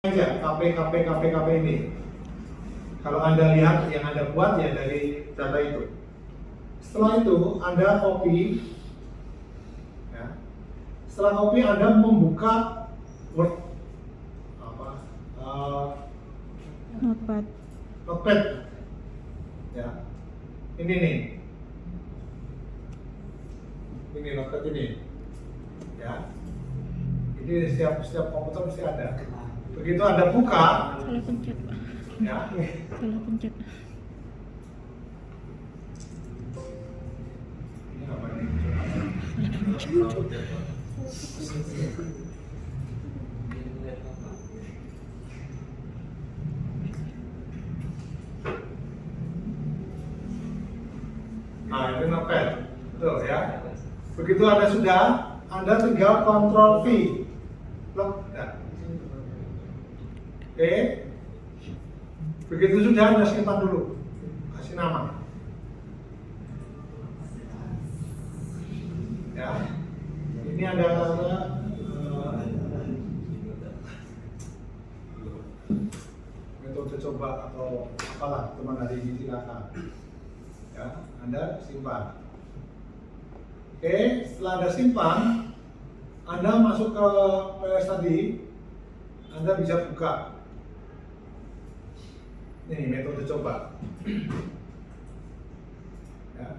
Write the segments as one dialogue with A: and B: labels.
A: aja KP ini. Kalau Anda lihat yang Anda buat ya dari data itu. Setelah itu Anda copy, ya. Setelah copy Anda membuka Word Notepad, ya. Ini Notepad ini, ya. Ini setiap komputer mesti ada. Begitu Anda buka,
B: salah pencet Pak.
A: Ya.
B: Salah pencet.
A: Ini apa nih? Nah, ini Notepad. Tuh ya. Begitu Anda sudah, Anda tinggal Ctrl V. Lock. Nah. Oke. Begitu sudah, Anda simpan dulu. Kasih nama. Ya. Ini ada metode coba atau apalah teman hari ini silakan. Ya, Anda simpan. Oke, setelah Anda simpan, Anda masuk ke PS tadi, Anda bisa buka. Ini metode coba. Ya.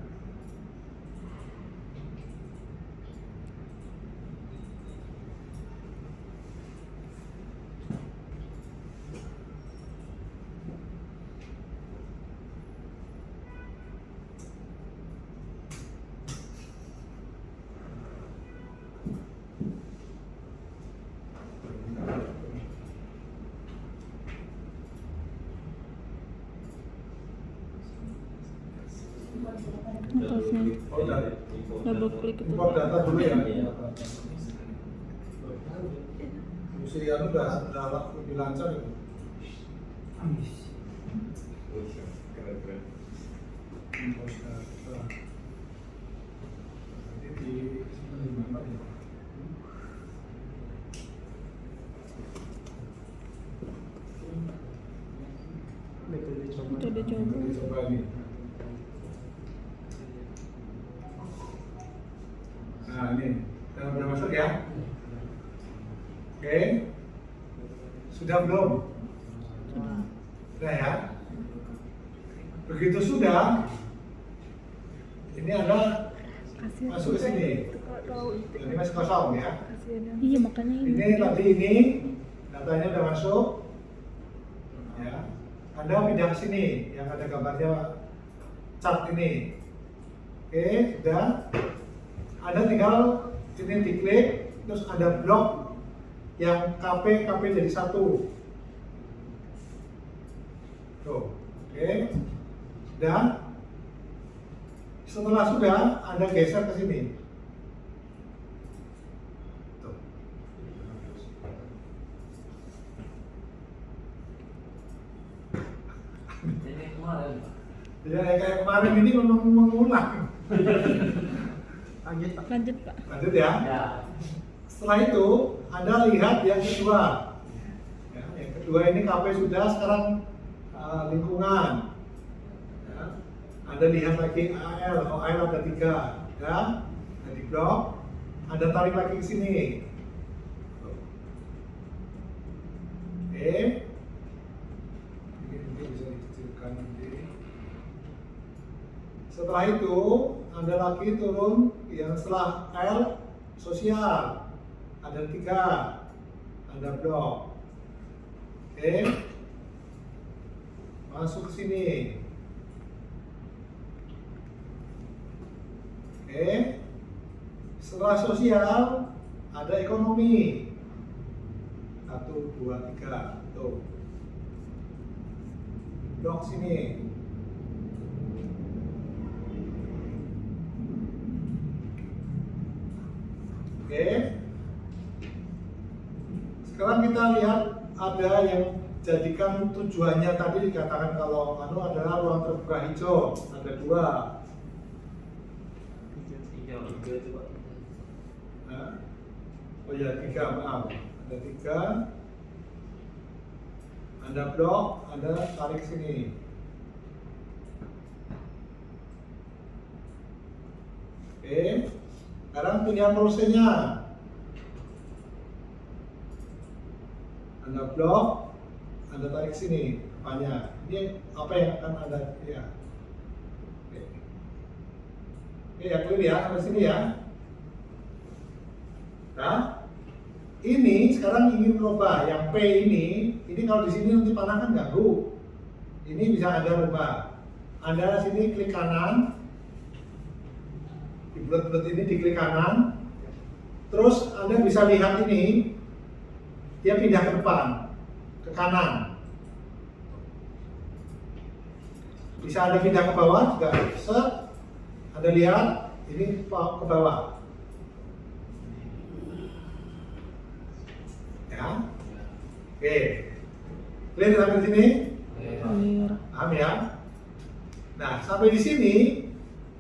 B: Atasnya
A: Oh, udah.
B: double klik itu.
A: Import data dulu ya. Mesti anu udah lebih lancar itu. Import data. Jadi di mana ya?
B: Metode coba.
A: Metode coba ini. Nah ini, udah masuk ya? Oke, sudah belum? Sudah ya? Begitu sudah, ini ada masuk ke sini. Ini masih kosong ya?
B: Iya makanya
A: Ini tadi ini datanya udah masuk. Ya, Anda pindah ke sini yang ada gambarnya chart ini. Oke, sudah. Anda tinggal ini diklik, terus ada blok yang KP jadi satu. Tuh, oke. Dan setelah sudah, Anda geser ke sini. Tuh. Ya, kayak kemarin ini memang mengulang.
B: lanjut Pak.
A: Lanjut ya. Setelah itu, Anda lihat yang kedua. Ya, yang kedua ini KP sudah, sekarang lingkungan. Ya. Anda lihat lagi AL, AL ada 3, ya. Di blok, Anda tarik lagi ke sini. Oke. Ini bisa dikecilkan nanti. Setelah itu, Anda lagi turun yang setelah L sosial ada 3, ada blok. Oke, masuk ke sini. Oke, setelah sosial ada ekonomi 1, 2, 3 tuh blok sini. Oke. Sekarang kita lihat ada yang jadikan tujuannya tadi dikatakan kalau adalah ruang terbuka hijau, ada 2. Oh ya 3, maaf. Ada 3. Anda blok, Anda tarik sini. Oke, sekarang pilihan prosesnya. Anda blok, Anda tarik sini. Apanya? Ini apa yang akan Anda ya? Oke, ya clear ya, sampai sini ya. Nah, ini sekarang ingin merubah yang P ini kalau di sini nanti panah kan ganggu. Ini bisa Anda rubah. Anda sini klik kanan, di bulat-bulat ini diklik kanan, terus Anda bisa lihat ini, dia pindah ke depan, ke kanan. Bisa Anda pindah ke bawah juga, set, Anda lihat ini ke bawah. Ya, oke, clear sampai sini?
B: Clear.
A: Paham ya? Nah, sampai di sini,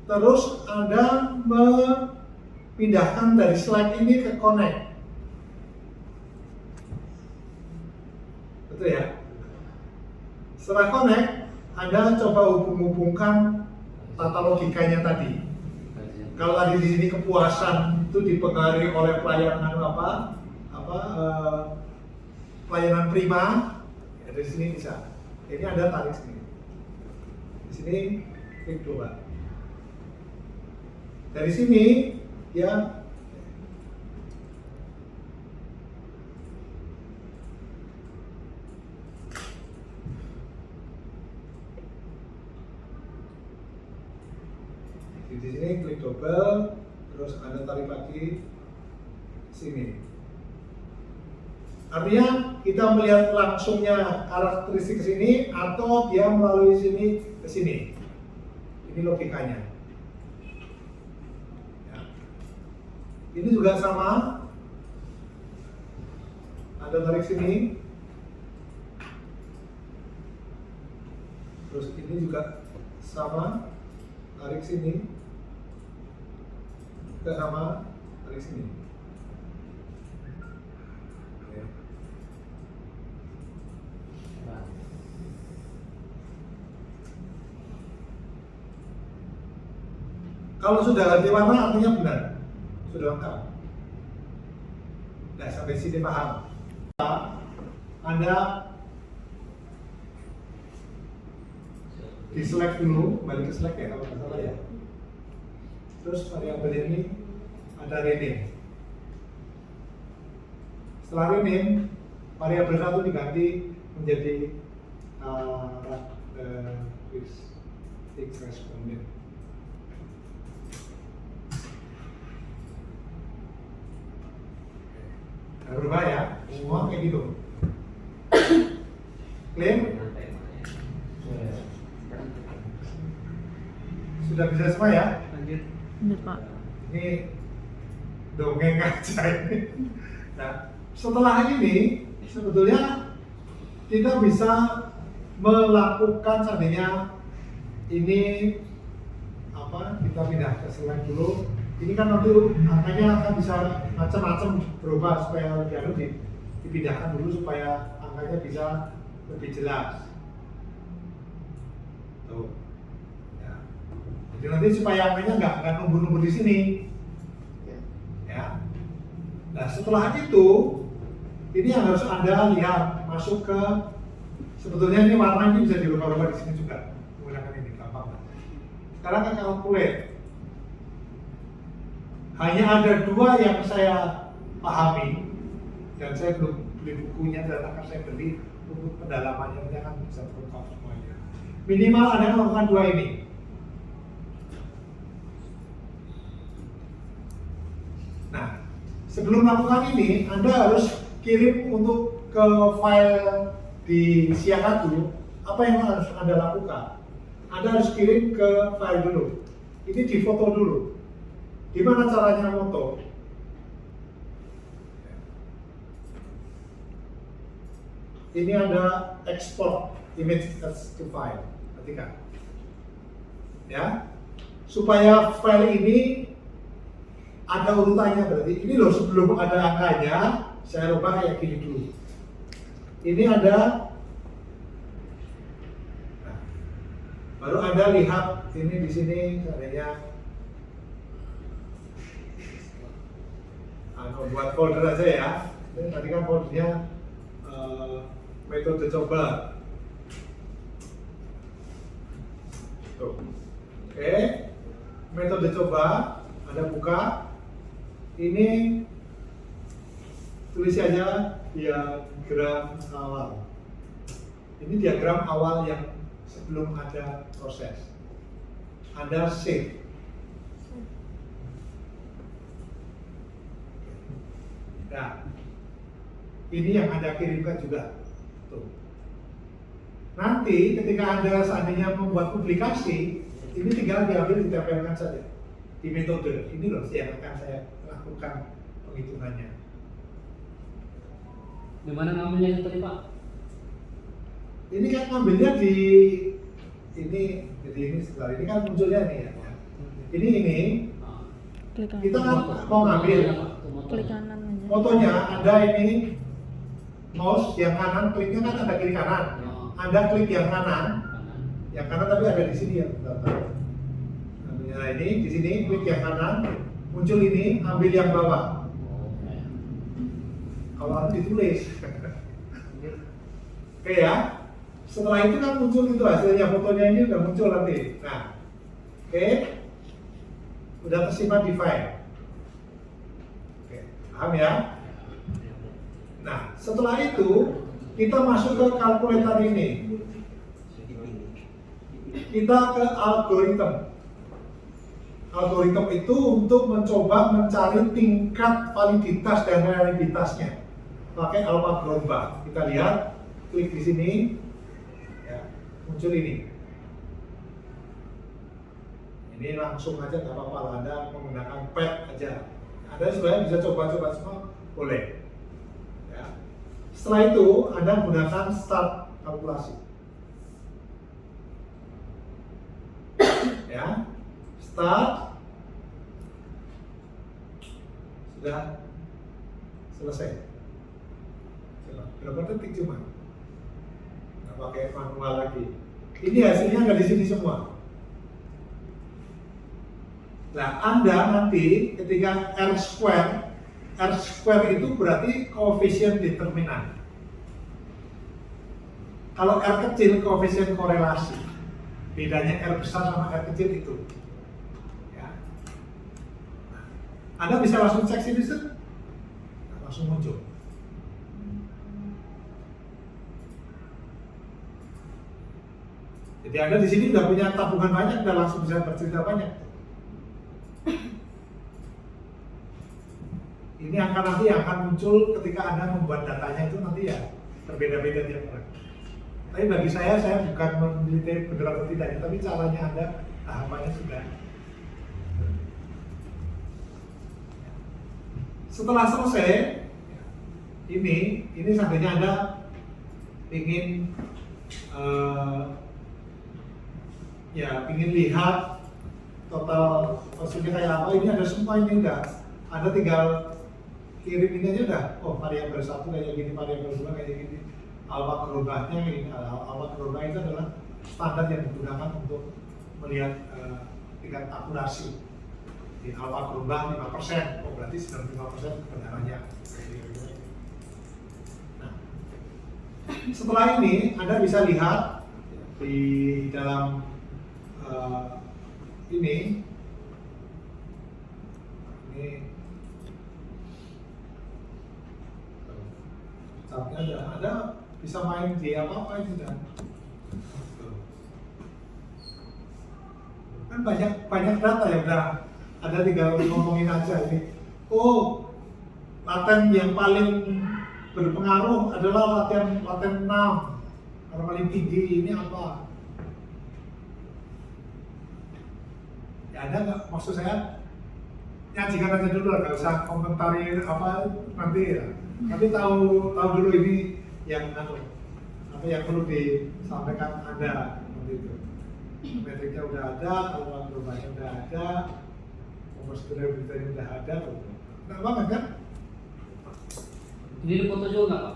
A: terus Anda memindahkan dari slide ini ke connect. Betul ya? Setelah connect, Anda coba hubung-hubungkan tata logikanya tadi. Kalau tadi di sini kepuasan itu dipengaruhi oleh pelayanan pelayanan prima, ya dari sini bisa. Ini Anda tarik sini. Di sini klik dua. Dari sini ya di sini klik double, terus Anda tarik lagi sini. Artinya kita melihat langsungnya karakteristik ke sini atau dia melalui sini ke sini. Ini logikanya. Ya. Ini juga sama. Anda tarik sini. Terus ini juga sama. Tarik sini. Juga sama. Tarik sini. Kalau sudah ganti warna artinya benar, sudah lengkap. Nah, sampai sini paham. Anda di select dulu, balik ke select ya kalau nggak salah ya. Terus variabel ini ada rename. Setelah rename, variabel satu diganti menjadi fixed respondent. Berubah ya, semua kayak gitu. Clear? Sudah bisa semua ya?
C: Lanjut.
B: Ini Pak.
A: Ini dongeng aja ini. Nah, setelah ini sebetulnya kita bisa melakukan seandainya ini kita pindah ke slide dulu. Ini kan nanti angkanya akan bisa macam-macam berubah supaya dipindahkan dulu supaya angkanya bisa lebih jelas. Tuh. Ya. Jadi nanti supaya angkanya nggak numbur-numbur di sini. Ya. Nah setelah itu, ini yang harus Anda lihat masuk ke sebetulnya ini warna ini bisa dirubah-rubah di sini juga menggunakan ini gampang. Sekarang ke calculate. Hanya ada dua yang saya pahami dan saya belum beli bukunya dan akan saya beli untuk pendalamannya, ini akan bisa terungkap semuanya. Minimal Anda melakukan dua ini. Nah, sebelum melakukan ini, Anda harus kirim untuk ke file di Siakatu. Apa yang harus Anda lakukan? Anda harus kirim ke file dulu. Ini difoto dulu. Gimana caranya foto? Ini ada export image as to file. Perhatikan. Ya. Supaya file ini ada urutannya, berarti ini loh sebelum ada angkanya, saya rubah kayak gini dulu. Ini ada Baru Anda lihat ini di sini seandainya buat folder aja ya. Ini tadi kan foldernya metode coba. Tuh. Oke, metode coba Anda buka. Ini tulis aja diagram awal. Ini diagram awal yang sebelum ada proses. Anda save. Nah, ini yang Anda kirimkan juga. Tuh. Nanti ketika Anda seandainya membuat publikasi, ini tinggal diambil ditempelkan saja di metode. Ini loh yang akan saya lakukan penghitungannya.
C: Di mana ngambilnya itu tadi Pak?
A: Ini kan ngambilnya di ini, jadi ini setelah ini kan munculnya nih ya. Ini
B: Klik kanan.
A: kita kan mau ngambil
B: Klik kanan aja.
A: fotonya. Anda ini mouse yang kanan, kliknya kan ada kiri kanan. Anda klik yang kanan tapi ada di sini ya. Nah ini di sini klik yang kanan, muncul ini, ambil yang bawah. Kalau harus ditulis. Oke ya. Setelah itu kan muncul itu hasilnya, fotonya ini udah muncul nanti. Nah, oke, udah tersimpan di file. Oke, paham ya? Nah, setelah itu kita masuk ke kalkulator ini. Kita ke algoritma. Algoritma itu untuk mencoba mencari tingkat validitas dan realitasnya. Pakai AlphaGromba. Kita lihat, klik di sini. Muncul ini langsung aja nggak apa-apa. Anda menggunakan pad aja. Anda sebenarnya bisa coba-coba semua, boleh ya. Setelah itu Anda gunakan start kalkulasi ya. Start, sudah selesai. Berapa detik cuma? Pakai manual lagi. Ini hasilnya nggak di sini semua. Nah, Anda nanti ketika R square itu berarti koefisien determinan. Kalau R kecil koefisien korelasi. Bedanya R besar sama R kecil itu. Ya. Nah, Anda bisa langsung cek sini, langsung muncul. Jadi Anda di sini udah punya tabungan banyak, udah langsung bisa bercerita banyak. Ini angka nanti yang akan muncul ketika Anda membuat datanya itu nanti ya berbeda-beda tiap orang. Tapi bagi saya bukan meneliti benar atau tidaknya, tapi caranya Anda tahapannya sudah. Setelah selesai, ini seandainya Anda ingin ingin lihat total hasilnya kayak apa, ini ada semua, ini udah. Anda tinggal kirim ini aja udah. Oh, variabel 1 kayak gini, variabel 2 kayak gini. AlphaGromba-nya ini, AlphaGromba itu adalah standar yang digunakan untuk melihat tingkat akurasi. Di AlphaGromba 5%, oh berarti 95% kebenarannya. Nah, setelah ini Anda bisa lihat di dalam ini chartnya ada bisa main di apa ini kan banyak data ya, udah ada, tinggal ngomongin aja ini. Oh, laten yang paling berpengaruh adalah laten 6 karena paling tinggi. Ini apa? Ada nggak, maksud saya nyajikan aja dulu lah, nggak usah komentari apa nanti ya. Tapi tahu dulu ini yang apa yang perlu disampaikan Anda seperti itu. Metriknya udah ada, AlphaGromba-nya udah ada, komposturabilitasnya udah ada, nah banget kan?
C: Ini foto juga nggak Pak?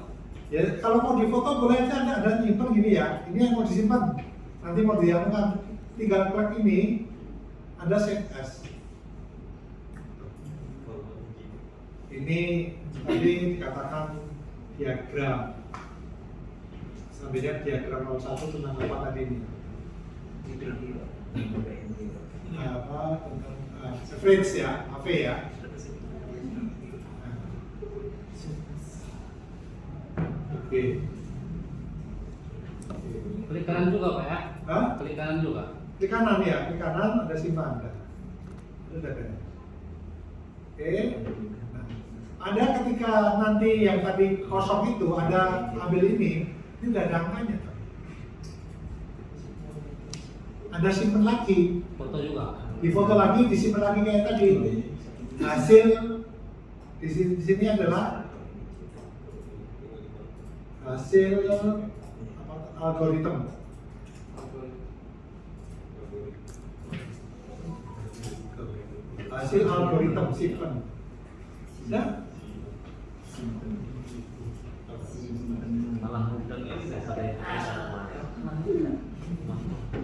A: Ya kalau mau difoto boleh aja, Anda nyimpen gini ya. Ini yang mau disimpan, nanti mau dianukan tinggal klik ini, Anda save as. Ini tadi dikatakan diagram. Sebenarnya diagram 01 tentang apa tadi ini? Apa tentang average ya, AV ya. Oke.
C: Klik kanan juga Pak ya?
A: Hah?
C: Klik kanan juga.
A: Di kanan ya, di kanan ada simpan Anda. Sudah kan? Oke. Nah, Anda ketika nanti yang tadi kosong itu Anda ambil ini udah ada angkanya. Anda simpan lagi,
C: Foto juga.
A: difoto lagi, disimpan lagi kayak tadi. Hasil di sini adalah hasil apa, algoritma. Hasil algoritma simpan. Sudah?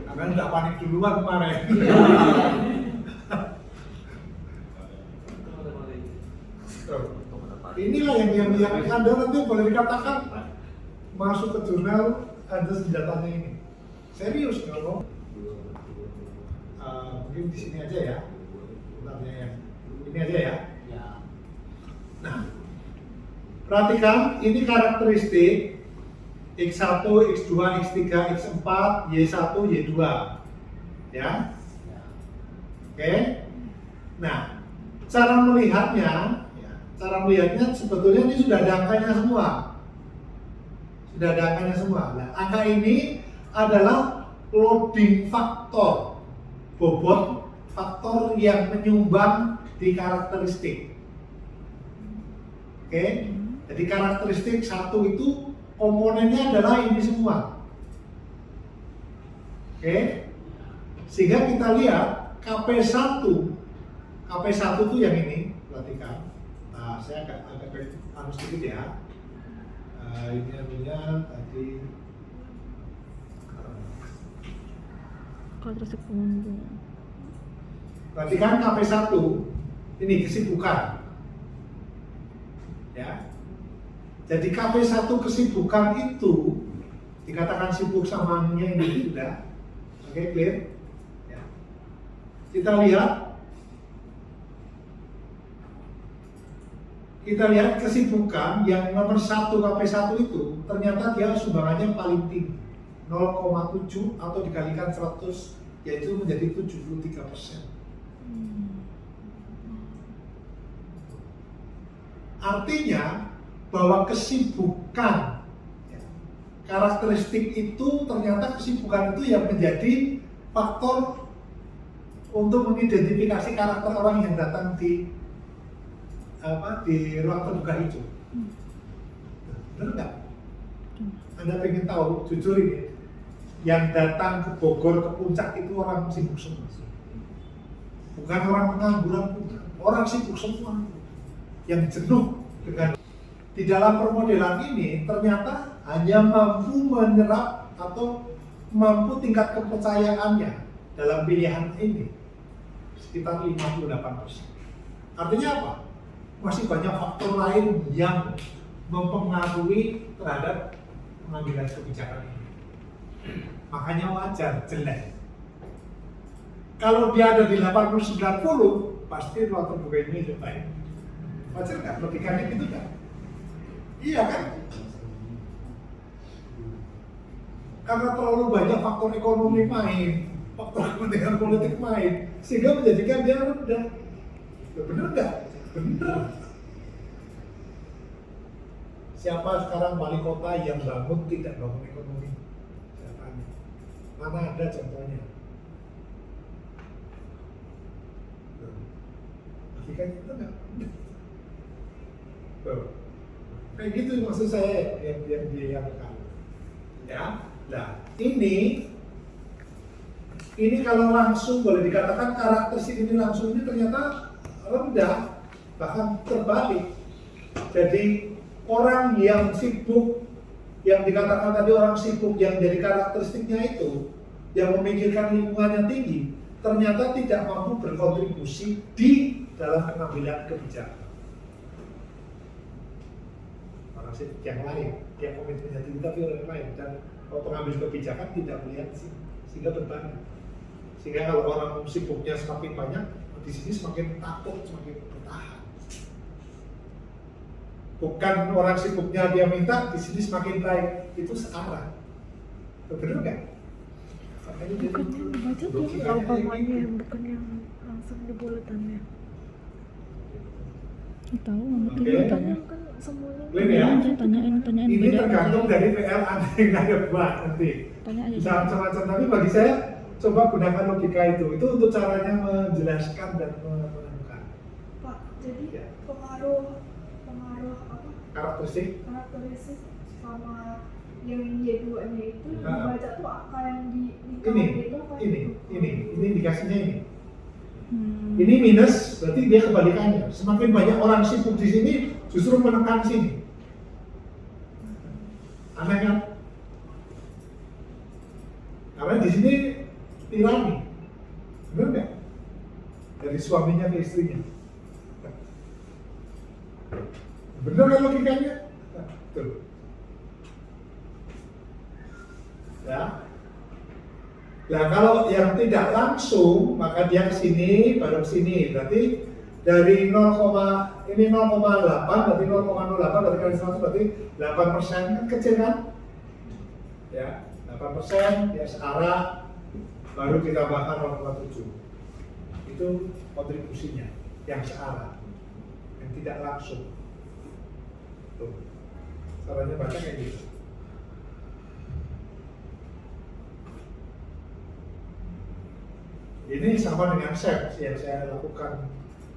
A: Karena udah panik duluan kemarin. Inilah yang Anda nanti boleh dikatakan masuk ke jurnal ada senjatanya ini. Serius kalau mungkin di sini aja ya. Bentarnya ya. Ini aja ya.
C: Ya.
A: Nah, perhatikan ini karakteristik X1, X2, X3, X4, Y1, Y2 ya. Oke. Nah, cara melihatnya sebetulnya ini sudah ada angkanya semua. Sudah ada angkanya semua. Nah, angka ini adalah loading faktor, bobot faktor yang menyumbang di karakteristik. Oke. Jadi karakteristik satu itu komponennya adalah ini semua. Oke. Sehingga kita lihat KP1 itu yang ini, perhatikan. Nah, saya agak anu sedikit ya. Ini anunya tadi
B: Karakteristik pengunjung.
A: perhatikan KP1 ini kesibukan. Ya. Jadi KP1 kesibukan itu dikatakan sibuk sama anunya ini sudah. Oke, clear? Ya. Kita lihat kesibukan yang nomor 1 KP1 itu ternyata dia sumbangannya paling tinggi 0,7 atau dikalikan 100 yaitu menjadi 73%. Artinya bahwa kesibukan karakteristik itu ternyata kesibukan itu yang menjadi faktor untuk mengidentifikasi karakter orang yang datang di ruang terbuka hijau. Benar nggak? Anda pengen tahu, jujur ini, yang datang ke Bogor, ke Puncak itu orang sibuk semua. Bukan orang pengangguran, bukan. Orang sibuk semua. Yang jenuh dengan di dalam permodelan ini ternyata hanya mampu menyerap atau mampu tingkat kepercayaannya dalam pilihan ini sekitar 58%. Artinya apa? Masih banyak faktor lain yang mempengaruhi terhadap pengambilan kebijakan ini. Makanya wajar jelek. Kalau dia ada di 80-90, pasti ruang terbuka ini lebih baik. Wajar nggak? Logikanya gitu kan? Iya kan? Karena terlalu banyak faktor ekonomi main, faktor kepentingan politik main, sehingga menjadikan dia rendah. Bener nggak? Bener. Siapa sekarang wali kota yang bangun tidak bangun ekonomi? Siapanya? Mana ada contohnya? Logikanya itu nggak? Kayak gitu maksud saya yang dia lakukan. Ya, nah ini kalau langsung boleh dikatakan karakteristik ini langsung ini ternyata rendah, bahkan terbalik. Jadi orang yang sibuk, yang dikatakan tadi orang sibuk yang jadi karakteristiknya itu yang memikirkan lingkungannya tinggi ternyata tidak mampu berkontribusi di dalam pengambilan kebijakan. Orang sibuk yang lain, yang komitmennya tinggi tapi orang lain, dan pengambil kebijakan tidak melihat sih, sehingga berbalik. Sehingga kalau orang sibuknya semakin banyak, di sini semakin takut, semakin bertahan. Bukan orang sibuknya dia minta, di sini semakin baik, itu searah. Benar nggak?
B: Bukan yang dibaca tuh anggapannya, bukan yang langsung di buletannya. Tahu nggak
A: Oke.
B: tuh tanya.
D: Kan semuanya
A: Clear ya?
B: Aja tanyain
A: Ini
B: beda
A: tergantung
B: aja.
A: dari PR Anda yang ada buat nanti.
B: Tanya aja.
A: Bisa macam-macam, tapi bagi saya coba gunakan logika itu untuk caranya menjelaskan dan menemukan
D: Pak, jadi
A: Ya.
D: pengaruh apa
A: karakteristik.
D: karakteristik sama yang Y2-nya itu
A: Nah.
D: dibaca tuh angka yang di
A: Ini,
D: KWB itu apa
A: ini indikasinya ini.
B: Hmm.
A: Ini minus, berarti dia kebalikannya. Semakin banyak orang sibuk di sini, justru menekan sini. Aneh kan? Karena di sini tirani, benar nggak? Dari suaminya ke istrinya. Benar kan logikanya? Tuh. Ya. Nah kalau yang tidak langsung maka dia ke sini baru ke sini, berarti dari 0, ini 0,8 berarti 0,08 berarti kali 100 berarti 8% kan kecil kan? Ya 8% ya searah baru ditambahkan 0,7 itu kontribusinya yang searah yang tidak langsung. Tuh caranya baca kayak gitu. Ini sama dengan SEP yang saya lakukan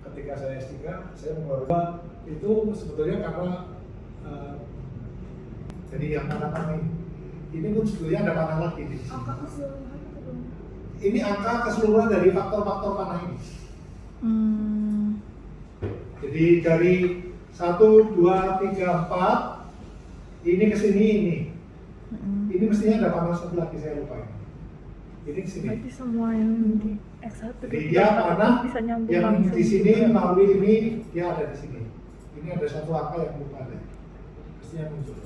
A: ketika saya S3, saya mengelola itu sebetulnya karena jadi yang tanah ini pun sebetulnya ada panah lagi di sini.
D: angka keseluruhan itu dong.
A: Ini angka keseluruhan dari faktor-faktor panah ini.
B: Hmm.
A: Jadi dari 1, 2, 3, 4 ini ke sini ini.
B: Hmm.
A: Ini mestinya ada panah satu lagi saya lupa ini. Ini ke sini.
B: Berarti semua yang di X1
A: Jadi dia panah
B: bisa nyambung
A: yang
B: langsung.
A: di sini melalui ini dia ada di sini. Ini ada satu angka yang belum ada. Mestinya muncul.